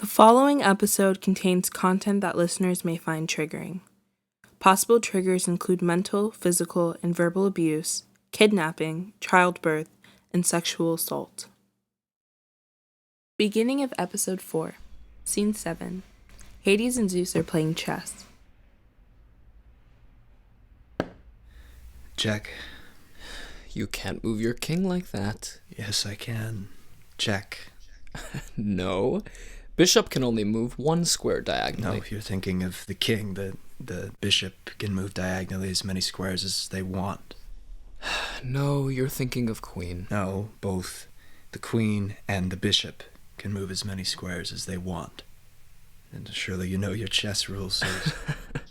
The following episode contains content that listeners may find triggering. Possible triggers include mental, physical, and verbal abuse, kidnapping, childbirth, and sexual assault. Beginning of episode 4, scene 7. Hades and Zeus are playing chess. Check. You can't move your king like that. Yes, I can. Check. No. Bishop can only move one square diagonally. No, if you're thinking of the king, the bishop can move diagonally as many squares as they want. No, you're thinking of queen. No, both the queen and the bishop can move as many squares as they want. And surely you know your chess rules, so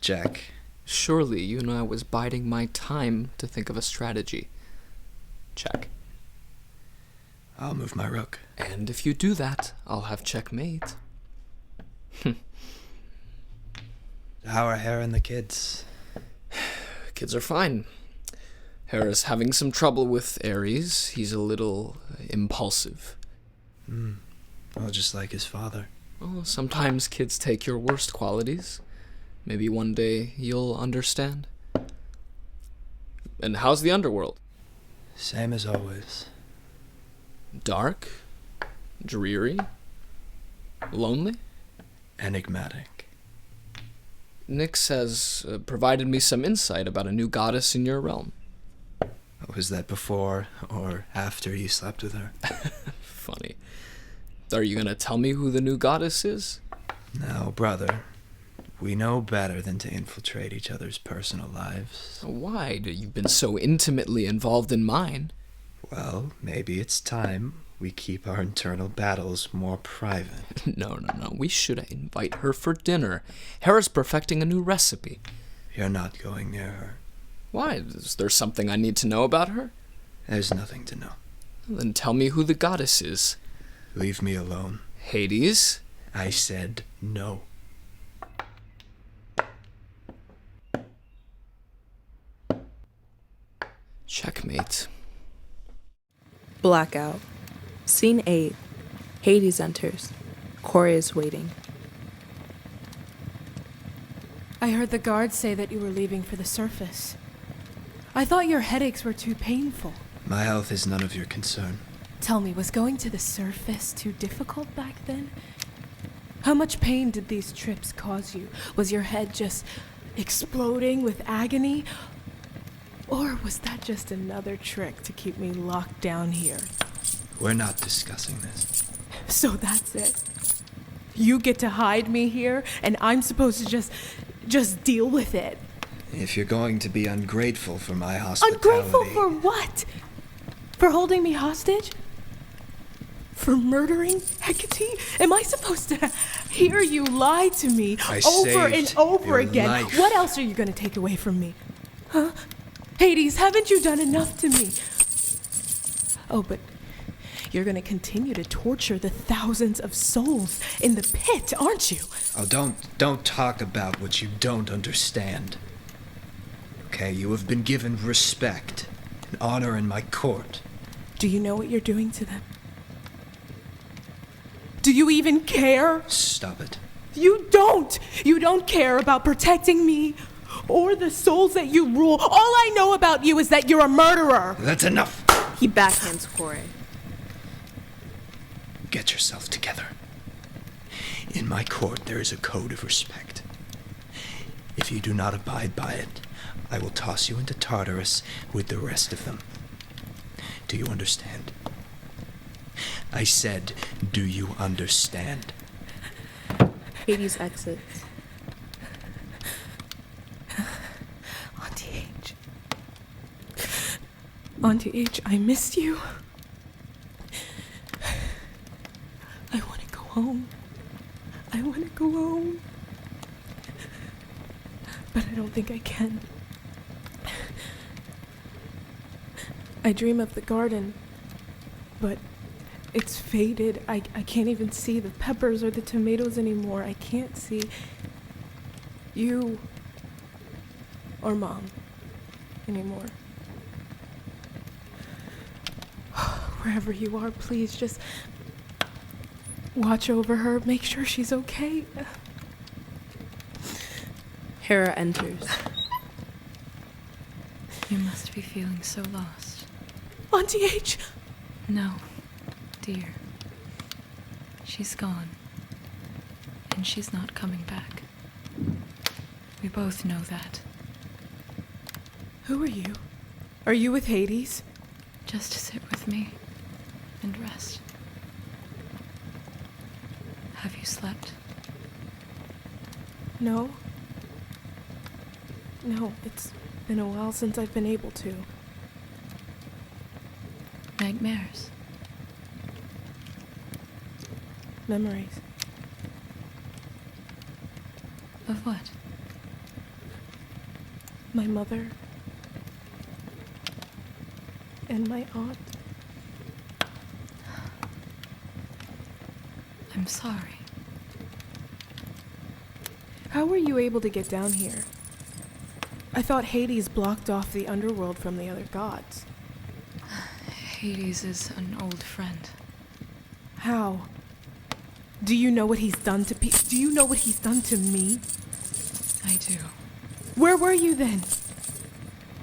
check. Surely you know I was biding my time to think of a strategy. Check. I'll move my rook. And if you do that, I'll have checkmate. How are Hera and the kids? Kids are fine. Hera's having some trouble with Ares. He's a little impulsive. Well, just like his father. Oh, sometimes kids take your worst qualities. Maybe one day you'll understand. And how's the underworld? Same as always. Dark? Dreary? Lonely? Enigmatic. Nyx has provided me some insight about a new goddess in your realm. Was that before or after you slept with her? Funny. Are you gonna tell me who the new goddess is? No, brother. We know better than to infiltrate each other's personal lives. Why? You've been so intimately involved in mine. Well, maybe it's time we keep our internal battles more private. No. We should invite her for dinner. Hera's perfecting a new recipe. You're not going near her. Why? Is there something I need to know about her? There's nothing to know. Then tell me who the goddess is. Leave me alone. Hades? I said no. Checkmate. Blackout. Scene 8. Hades enters. Corey is waiting. I heard the guards say that you were leaving for the surface. I thought your headaches were too painful. My health is none of your concern. Tell me, was going to the surface too difficult back then? How much pain did these trips cause you? Was your head just exploding with agony? Or was that just another trick to keep me locked down here? We're not discussing this. So that's it. You get to hide me here, and I'm supposed to just deal with it. If you're going to be ungrateful for my hospitality... Ungrateful for what? For holding me hostage? For murdering Hecate? Am I supposed to hear you lie to me over and over again? Life. What else are you going to take away from me? Huh? Hades, haven't you done enough to me? Oh, but you're going to continue to torture the thousands of souls in the pit, aren't you? Oh, don't talk about what you don't understand. Okay, you have been given respect and honor in my court. Do you know what you're doing to them? Do you even care? Stop it. You don't! You don't care about protecting me or the souls that you rule. All I know about you is that you're a murderer. That's enough. He backhands Corey. Get yourself together. In my court, there is a code of respect. If you do not abide by it, I will toss you into Tartarus with the rest of them. Do you understand? I said, do you understand? Hades exits. Auntie H, I missed you. I want to go home. But I don't think I can. I dream of the garden, but it's faded. I can't even see the peppers or the tomatoes anymore. I can't see you or Mom anymore. Wherever you are, please just Watch over her, make sure she's okay. Hera enters. You must be feeling so lost. Auntie H! No, dear. She's gone. And she's not coming back. We both know that. Who are you? Are you with Hades? Just sit with me and rest. Have you slept? No. No, it's been a while since I've been able to. Nightmares? Memories. Of what? My mother. And my aunt. I'm sorry. How were you able to get down here? I thought Hades blocked off the underworld from the other gods. Hades is an old friend. How? Do you know what he's done to Do you know what he's done to me? I do. Where were you then?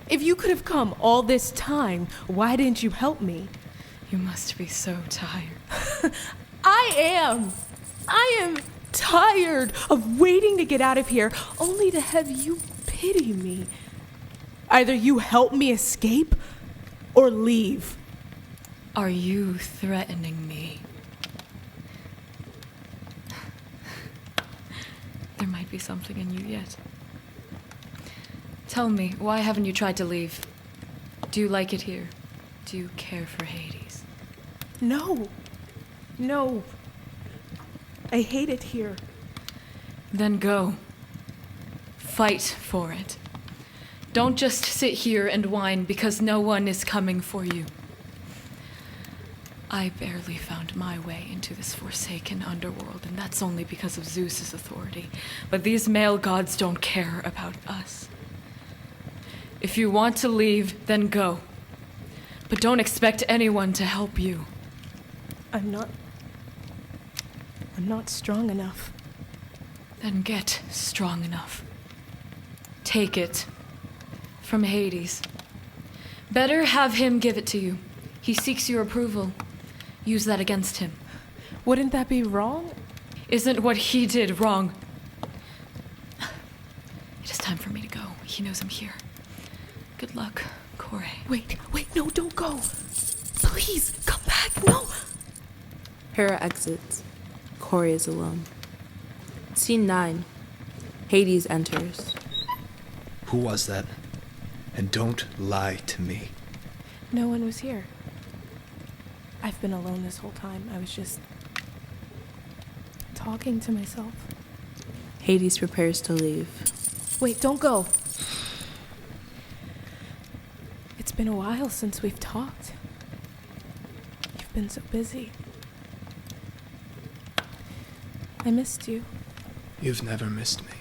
If you could have come all this time, why didn't you help me? You must be so tired. I am tired of waiting to get out of here, only to have you pity me. Either you help me escape, or leave. Are you threatening me? There might be something in you yet. Tell me, why haven't you tried to leave? Do you like it here? Do you care for Hades? No. I hate it here. Then go. Fight for it. Don't just sit here and whine because no one is coming for you. I barely found my way into this forsaken underworld, and that's only because of Zeus's authority. But these male gods don't care about us. If you want to leave, then go. But don't expect anyone to help you. I'm not strong enough. Then get strong enough. Take it from Hades. Better have him give it to you. He seeks your approval. Use that against him. Wouldn't that be wrong? Isn't what he did wrong? It is time for me to go. He knows I'm here. Good luck, Kore. Wait, no, don't go. Please, come back, no. Hera exits. Corey is alone. Scene 9. Hades enters. Who was that? And don't lie to me. No one was here. I've been alone this whole time. I was just talking to myself. Hades prepares to leave. Wait, don't go. It's been a while since we've talked. You've been so busy. I missed you. You've never missed me.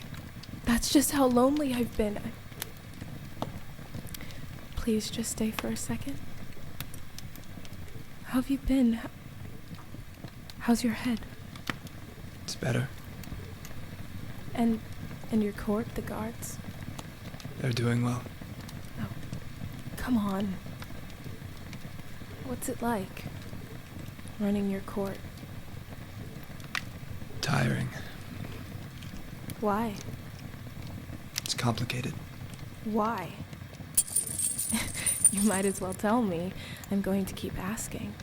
That's just how lonely I've been. Please just stay for a second. How have you been? How's your head? It's better. And your court, the guards? They're doing well. Oh, come on. What's it like, running your court? Tiring. Why? It's complicated. Why? You might as well tell me. I'm going to keep asking.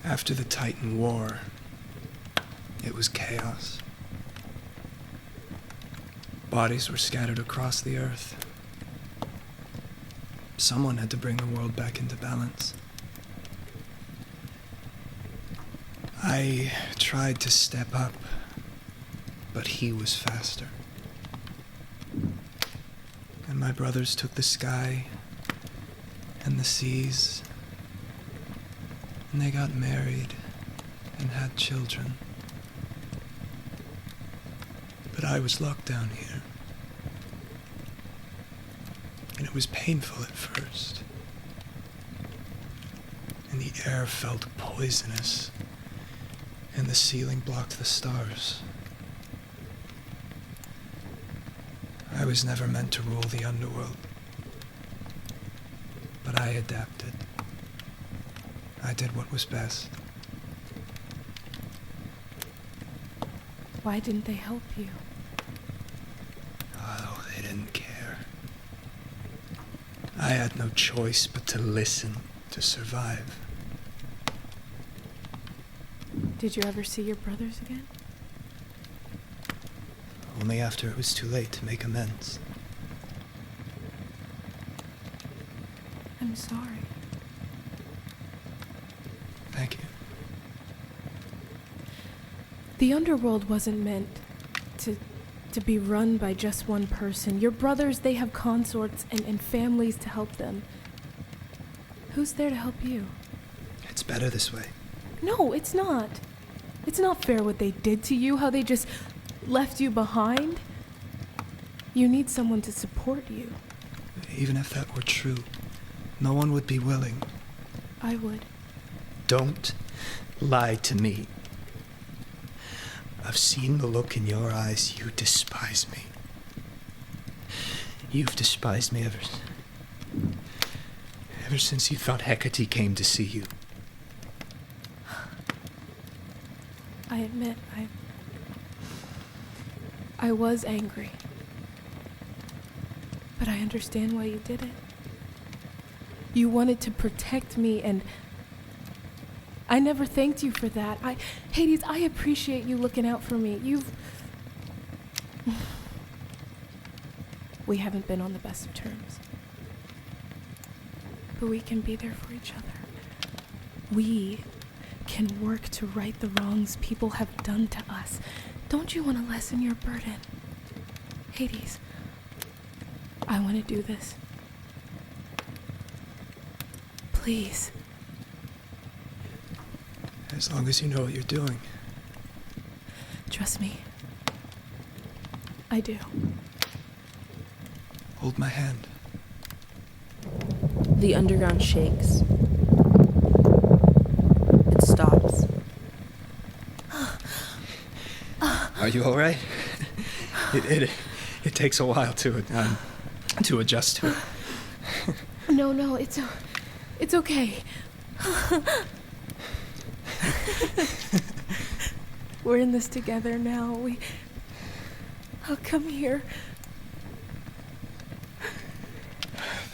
After the Titan War, it was chaos. Bodies were scattered across the earth. Someone had to bring the world back into balance. I tried to step up, but he was faster. And my brothers took the sky and the seas, and they got married and had children. But I was locked down here. And it was painful at first. And the air felt poisonous. and the ceiling blocked the stars. I was never meant to rule the underworld, but I adapted. I did what was best. Why didn't they help you? Oh, they didn't care. I had no choice but to listen to survive. Did you ever see your brothers again? Only after it was too late to make amends. I'm sorry. Thank you. The underworld wasn't meant to be run by just one person. Your brothers, they have consorts and families to help them. Who's there to help you? It's better this way. No, it's not. It's not fair what they did to you, how they just left you behind. You need someone to support you. Even if that were true, no one would be willing. I would. Don't lie to me. I've seen the look in your eyes. You despise me. You've despised me ever since you thought Hecate came to see you. I admit, I was angry. But I understand why you did it. You wanted to protect me, and I never thanked you for that. Hades, I appreciate you looking out for me. We haven't been on the best of terms. But we can be there for each other. We can work to right the wrongs people have done to us. Don't you want to lessen your burden? Hades, I want to do this. Please. As long as you know what you're doing. Trust me. I do. Hold my hand. The underground shakes. It stops. Are you all right? It takes a while to adjust to it. No, it's okay. We're in this together now. I'll come here.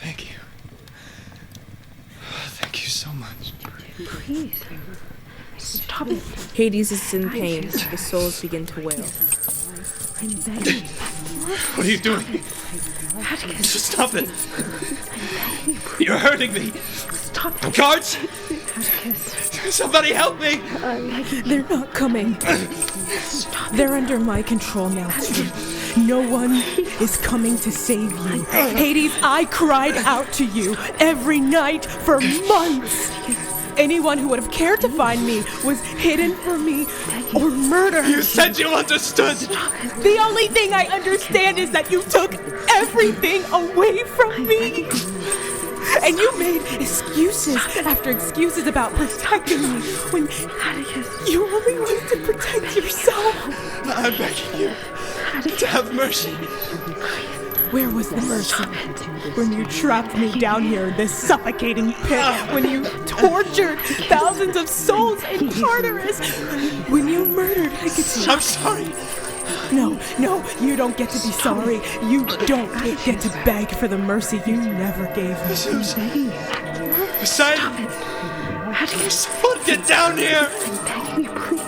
Thank you. Thank you so much. Please. Stop it. Hades is in pain. The souls begin to wail. I'm begging. What are you doing? Stop it. You're hurting me. Stop it. Guards! Atticus. Somebody help me! They're not coming. They're under my control now. No one is coming to save you. Hades, I cried out to you every night for months. Anyone who would have cared to find me was hidden from me or murdered. You said you understood! The only thing I understand is that you took everything away from me. And you made excuses after excuses about protecting me when you only wanted to protect yourself. I'm begging you to have mercy. Where was the mercy? When you trapped me down here in this suffocating pit, when you tortured thousands of souls in Tartarus, when you murdered Hecate. I'm sorry. No, you don't get to be sorry. You don't get to beg for the mercy you never gave me. Poseidon! Someone get down here! I'm begging you, please.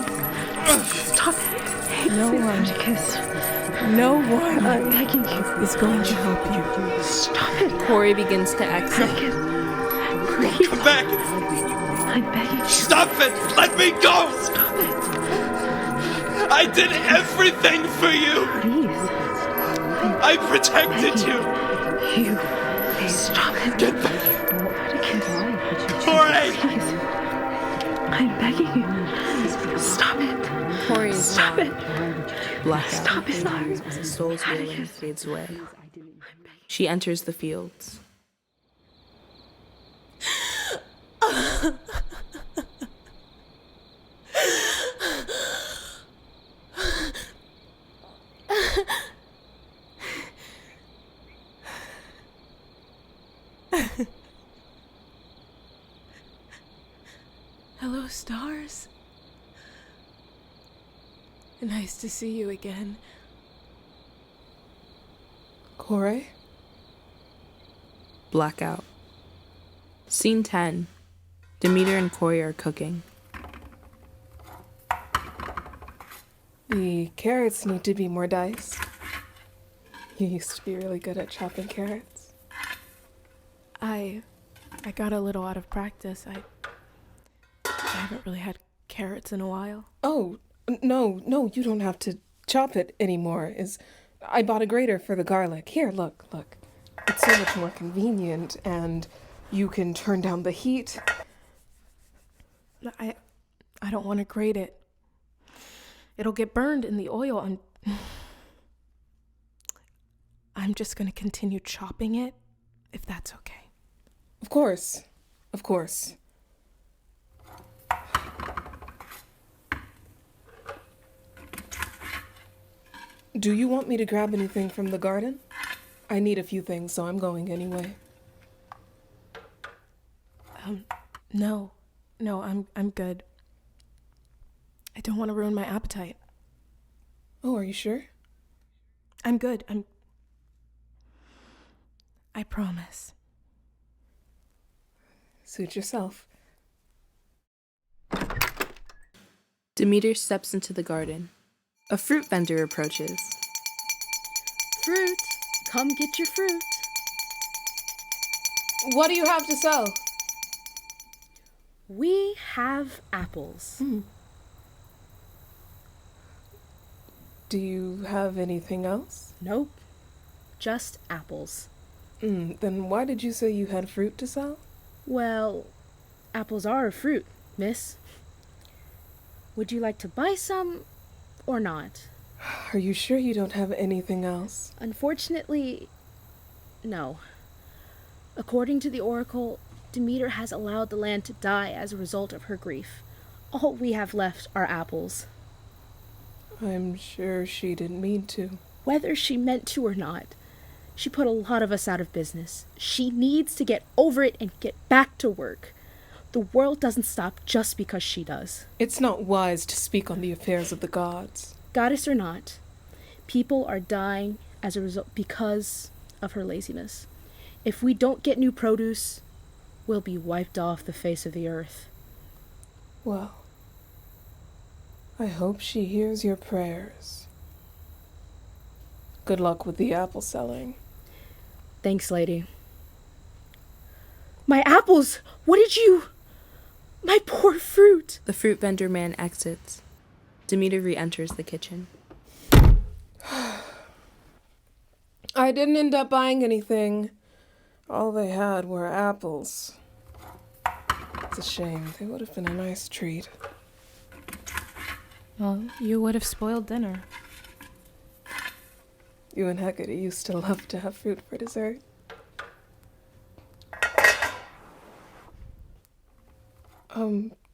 Stop it. No one I'm begging you. is going to help you. Stop it. Corey begins to exhale. Atticus. Please. Come back! I'm begging you. Stop it! Let me go! Stop it. I did everything for you! Please. I protected you! You. Stop it. Get back! Atticus. Corey! Please. I'm begging you. Stop it. Corey is Stop it. blackout Stop it. as the soul's wailing fades away. She enters the fields. Harris. Nice to see you again. Corey? Blackout. Scene 10. Demeter and Corey are cooking. The carrots need to be more diced. You used to be really good at chopping carrots. I got a little out of practice. I haven't really had carrots in a while. Oh, no, you don't have to chop it anymore. I bought a grater for the garlic. Here, look. It's so much more convenient, and you can turn down the heat. I don't want to grate it. It'll get burned in the oil. I'm just going to continue chopping it, if that's okay. Of course. Do you want me to grab anything from the garden? I need a few things, so I'm going anyway. No, I'm good. I don't want to ruin my appetite. Oh, are you sure? I'm good. I promise. Suit yourself. Demeter steps into the garden. A fruit vendor approaches. Fruit, come get your fruit. What do you have to sell? We have apples. Do you have anything else? Nope, just apples. Then why did you say you had fruit to sell? Well, apples are a fruit, miss. Would you like to buy some or not? Are you sure you don't have anything else? Unfortunately, no. According to the oracle, Demeter has allowed the land to die as a result of her grief. All we have left are apples. I'm sure she didn't mean to. Whether she meant to or not, she put a lot of us out of business. She needs to get over it and get back to work. The world doesn't stop just because she does. It's not wise to speak on the affairs of the gods. Goddess or not, people are dying as a result because of her laziness. If we don't get new produce, we'll be wiped off the face of the earth. Well, I hope she hears your prayers. Good luck with the apple selling. Thanks, lady. My apples! What did you... My poor fruit! The fruit vendor man exits. Demeter re-enters the kitchen. I didn't end up buying anything. All they had were apples. It's a shame. They would have been a nice treat. Well, you would have spoiled dinner. You and Hecate used to love to have fruit for dessert.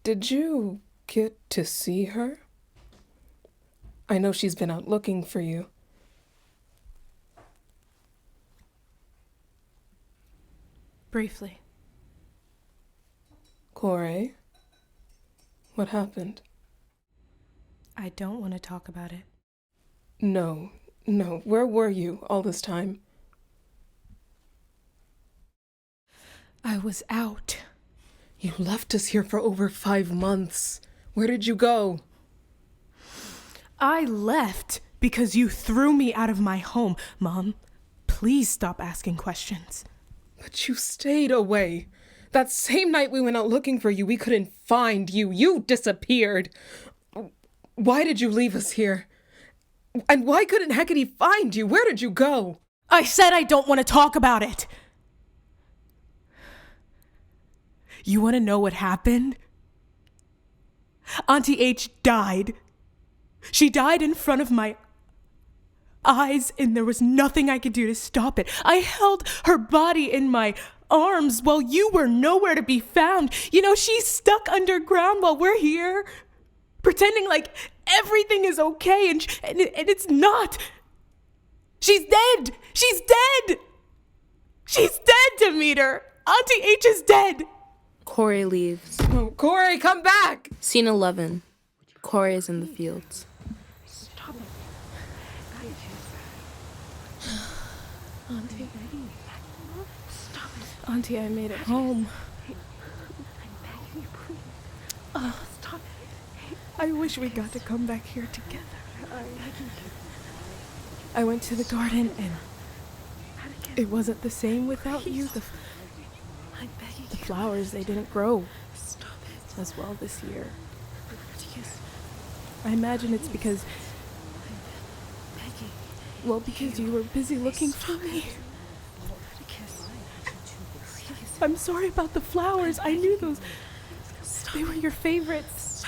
Did you get to see her? I know she's been out looking for you. Briefly. Corey, what happened? I don't want to talk about it. No. Where were you all this time? I was out. You left us here for over 5 months. Where did you go? I left because you threw me out of my home. Mom, please stop asking questions. But you stayed away. That same night we went out looking for you, we couldn't find you. You disappeared. Why did you leave us here? And why couldn't Hecate find you? Where did you go? I said I don't want to talk about it. You want to know what happened? Auntie H died. She died in front of my eyes, and there was nothing I could do to stop it. I held her body in my arms while you were nowhere to be found. You know, she's stuck underground while we're here, pretending like everything is okay, and it's not. She's dead. She's dead. She's dead, Demeter. Auntie H is dead. Corey leaves. Oh, Corey, come back! Scene 11. Corey is in the fields. Auntie. Auntie, I made it home. Stop. I wish we got to come back here together. I went to the garden and it wasn't the same without you. The flowers, they didn't grow as well this year. I imagine it's because you were busy looking for me. I'm sorry about the flowers. I knew they were your favorites.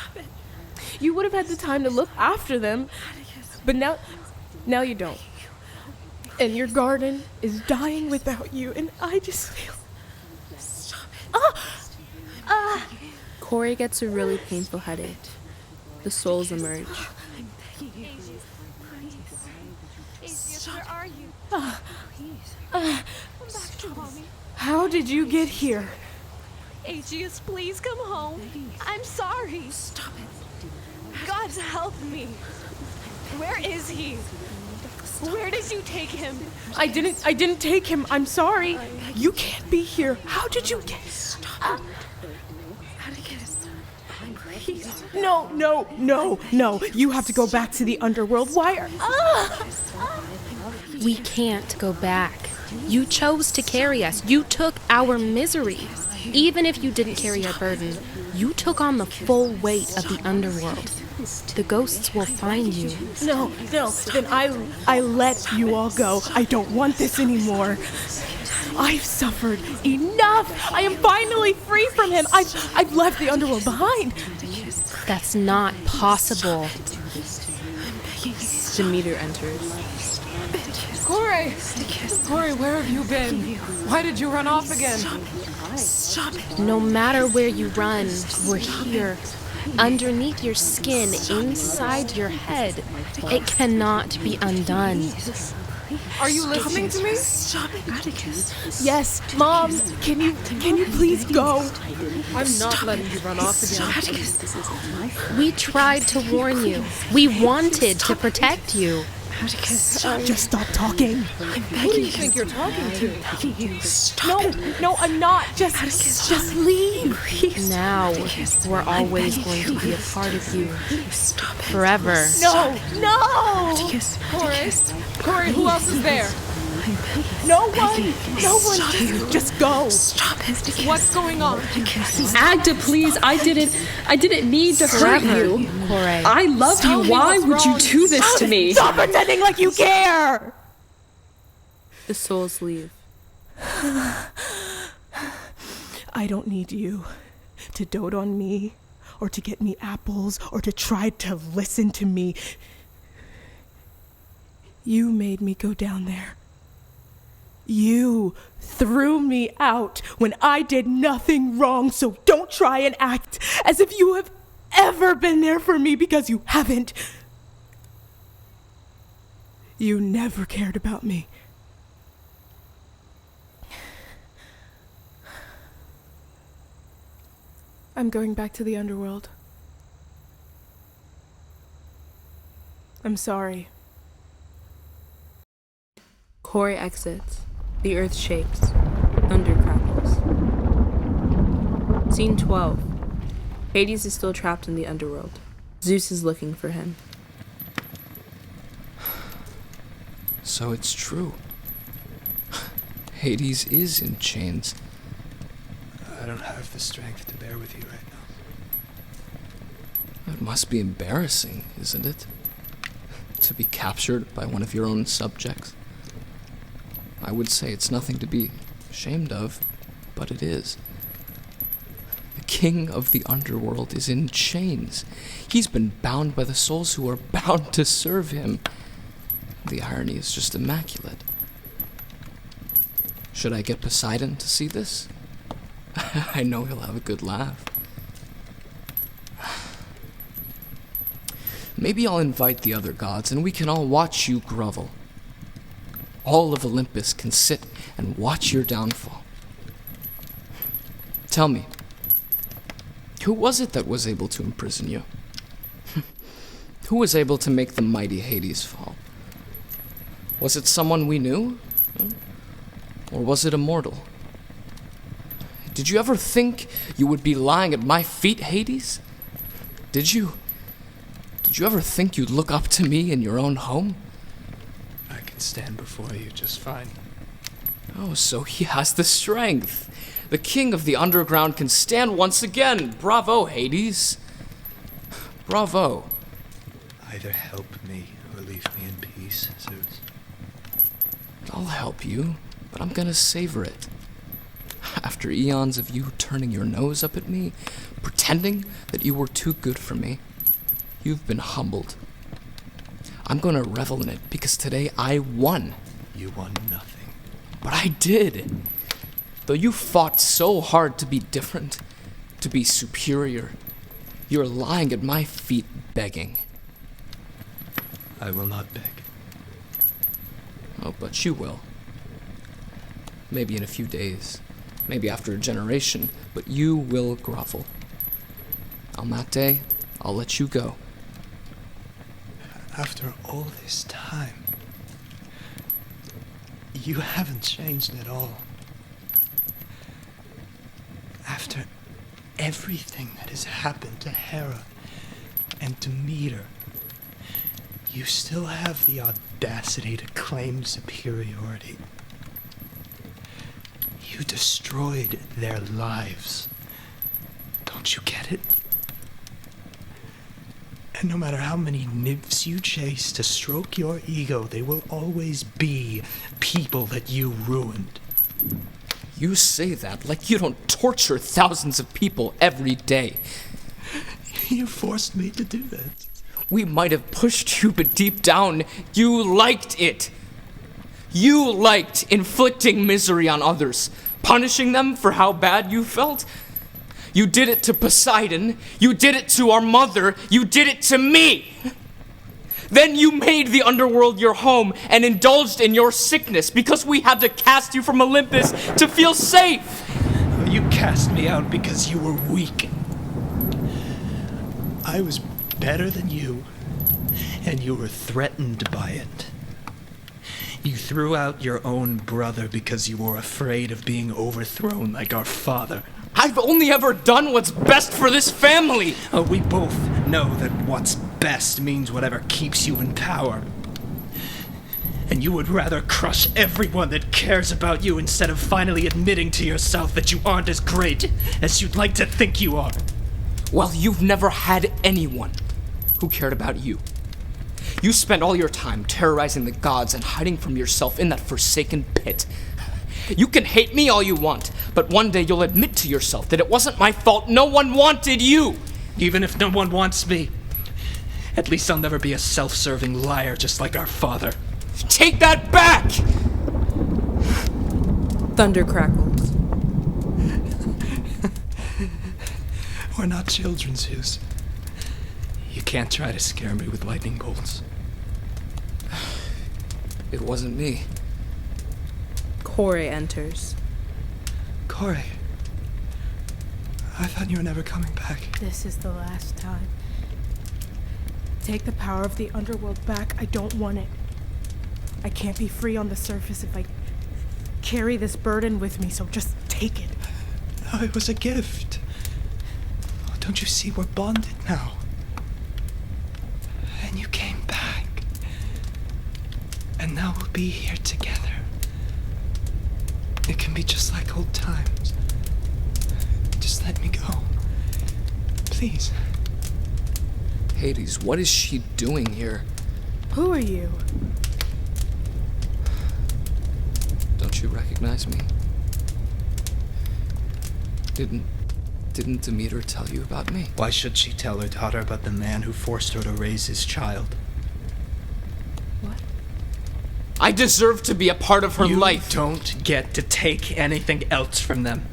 You would have had the time to look after them, but now you don't. And your garden is dying without you, and I just feel... Corey gets a really painful headache. The souls emerge. Where are you? How did you get here? Aegeus, please come home. I'm sorry. Stop it. God help me. Where is he? Where did you take him? I didn't take him. I'm sorry. You can't be here. How did you get... No. You have to go back to the underworld. Why are... We can't go back. You chose to carry us. You took our misery. Even if you didn't carry our burden, you took on the full weight of the underworld. The ghosts will find you. No. Then I let you all go. I don't want this anymore. I've suffered enough. I am finally free from him. I've left the underworld behind. That's not possible. Demeter enters. Corey, where have you been? Why did you run off again? Stop it. No matter where you run, we're here. Underneath your skin, inside your head. It cannot be undone. Are you listening to me? Stop it, Atticus. Yes, Mom. Can you please go? I'm not letting you run off again. Atticus. We tried to warn you. We wanted to protect you. Atticus. Just stop talking. Who do you think you're talking to? Stop it. No, I'm not. Just leave. Now, we're always going to be a part of you. Stop it. Forever. No. Atticus. Corey, who else is there? No one. Just go. Stop it. What's going on? Agda, please. I didn't mean to hurt you. Corey. I love you. Why would you do this to me? Stop pretending like you care. The souls leave. I don't need you to dote on me or to get me apples or to try to listen to me. You made me go down there. You threw me out when I did nothing wrong, so don't try and act as if you have ever been there for me, because you haven't. You never cared about me. I'm going back to the underworld. I'm sorry. Corey exits. The earth shakes. Thunder crackles. Scene 12. Hades is still trapped in the underworld. Zeus is looking for him. So it's true. Hades is in chains. I don't have the strength to bear with you right now. It must be embarrassing, isn't it? To be captured by one of your own subjects. I would say it's nothing to be ashamed of, but it is. The king of the underworld is in chains. He's been bound by the souls who are bound to serve him. The irony is just immaculate. Should I get Poseidon to see this? I know he'll have a good laugh. Maybe I'll invite the other gods and we can all watch you grovel. All of Olympus can sit and watch your downfall. Tell me, Who was it that was able to imprison you? Who was able to make the mighty Hades fall? Was it someone we knew? Or was it a mortal? Did you ever think you would be lying at my feet, Hades? Did you? Did you ever think you'd look up to me in your own home? I can stand before you just fine. Oh, so he has the strength. The king of the underground can stand once again. Bravo, Hades. Bravo. Either help me or leave me in peace, Zeus. I'll help you, but I'm gonna savor it. After eons of you turning your nose up at me, pretending that you were too good for me, you've been humbled. I'm gonna revel in it because today I won. You won nothing. But I did. Though you fought so hard to be different, to be superior, you're lying at my feet begging. I will not beg. Oh, but you will. Maybe in a few days, maybe after a generation, but you will grovel. On that day, I'll let you go. After all this time, you haven't changed at all. After everything that has happened to Hera and to Meter, you still have the audacity to claim superiority. You destroyed their lives. Don't you get it? And no matter how many nymphs you chase to stroke your ego, they will always be people that you ruined. You say that like you don't torture thousands of people every day. You forced me to do that. We might have pushed you, but deep down, you liked it. You liked inflicting misery on others, punishing them for how bad you felt. You did it to Poseidon, you did it to our mother, you did it to me. Then you made the underworld your home and indulged in your sickness because we had to cast you from Olympus to feel safe. You cast me out because you were weak. I was better than you, and you were threatened by it. You threw out your own brother because you were afraid of being overthrown like our father. I've only ever done what's best for this family. Oh, we both know that what's best means whatever keeps you in power. And you would rather crush everyone that cares about you instead of finally admitting to yourself that you aren't as great as you'd like to think you are. Well, you've never had anyone who cared about you. You spent all your time terrorizing the gods and hiding from yourself in that forsaken pit. You can hate me all you want, but one day you'll admit to yourself that it wasn't my fault. No one wanted you. Even if no one wants me, at least I'll never be a self-serving liar just like our father. Take that back! Thunder crackles. We're not children, Zeus. You can't try to scare me with lightning bolts. It wasn't me. Kore enters. Kore, I thought you were never coming back. This is the last time. Take the power of the underworld back. I don't want it. I can't be free on the surface if I carry this burden with me, so just take it. Oh, it was a gift. Oh, don't you see we're bonded now? And you came back. And now we'll be here together. It can be just like old times. Just let me go. Please. Hades, what is she doing here? Who are you? Don't you recognize me? Didn't Demeter tell you about me? Why should she tell her daughter about the man who forced her to raise his child? What? I deserve to be a part of her life. You don't get to take anything else from them.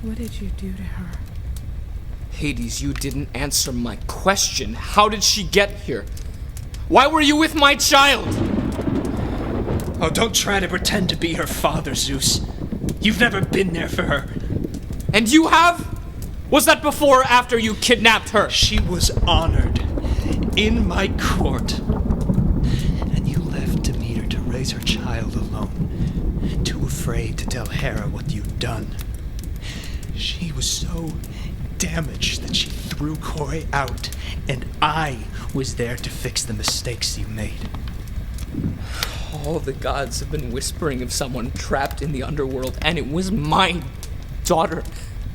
What did you do to her? Hades, you didn't answer my question. How did she get here? Why were you with my child? Oh, don't try to pretend to be her father, Zeus. You've never been there for her. And you have? Was that before or after you kidnapped her? She was honored in my court. And you left Demeter to raise her child alone, too afraid to tell Hera what you'd done. She was so damaged that she threw Koi out, and I was there to fix the mistakes you made. All the gods have been whispering of someone trapped in the underworld, and it was my daughter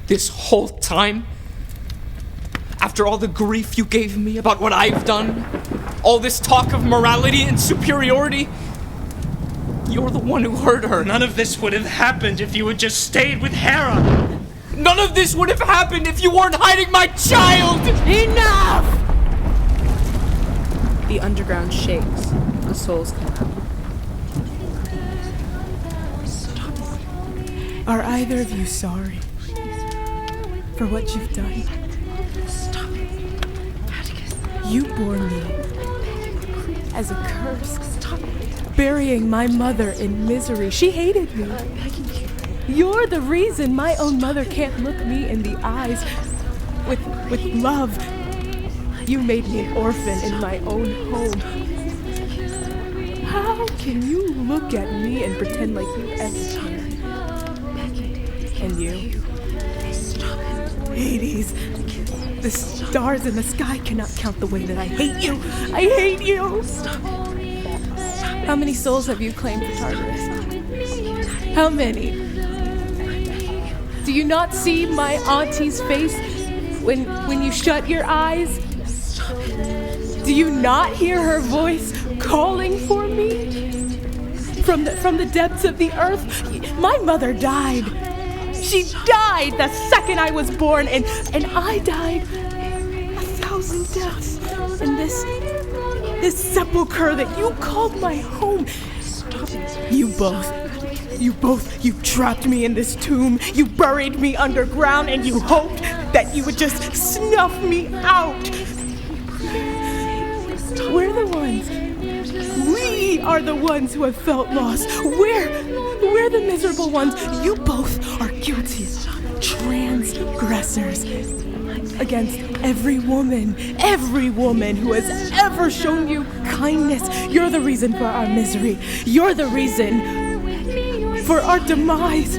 this whole time? After all the grief you gave me about what I've done, all this talk of morality and superiority, you're the one who hurt her. None of this would have happened if you had just stayed with Hera. None of this would have happened if you weren't hiding my child! Enough! The underground shakes. The souls come out. Are either of you sorry for what you've done? You bore me as a curse, burying my mother in misery. She hated me. You're the reason my own mother can't look me in the eyes with love. You made me an orphan in my own home. How can you look at me and pretend like you ever cared? And you, Hades, the stars in the sky cannot count the way that I hate you. I hate you. How many souls have you claimed for Tartarus? How many? Do you not see my auntie's face when you shut your eyes? Do you not hear her voice calling for me? From the depths of the earth? My mother died. She died the second I was born, and I died 1,000 deaths in this sepulcher that you called my home. You trapped me in this tomb. You buried me underground, and you hoped that you would just snuff me out. We're the ones. We are the ones who have felt lost. We're the miserable ones. You both are guilty transgressors against every woman who has ever shown you kindness. You're the reason for our misery. You're the reason for our demise.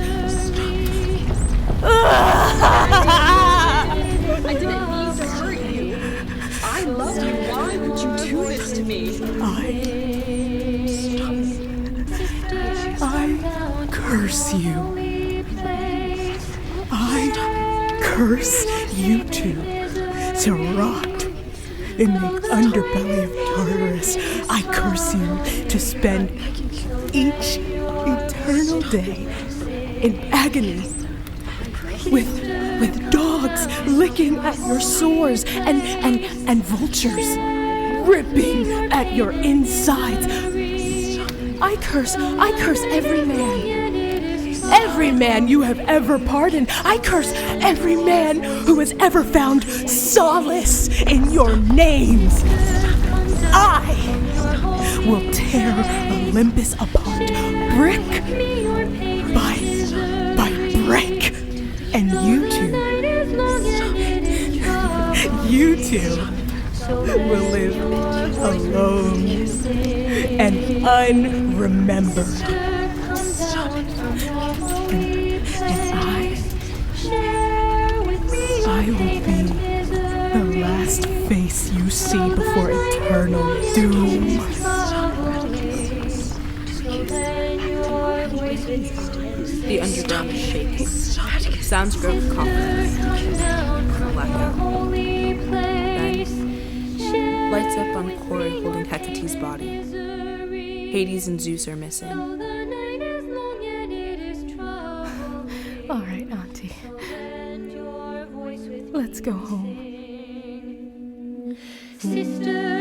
I didn't mean to hurt you. I love you. Why would you do this to me? I curse you. I curse you two to rot in the underbelly of Tartarus. I curse you to spend each eternal day in agony with dogs licking at your sores and vultures ripping at your insides. I curse every man you have ever pardoned. I curse every man who has ever found solace in your names. I will tear Olympus apart, brick by brick, and you two will live alone and unremembered. And I will be the last face you see before eternal doom. The underground shakes. Sounds grow confidence. Blackout. Then, lights up on Koi holding Hecate's body. Hades and Zeus are missing. All right, Auntie. Let's go home. Sister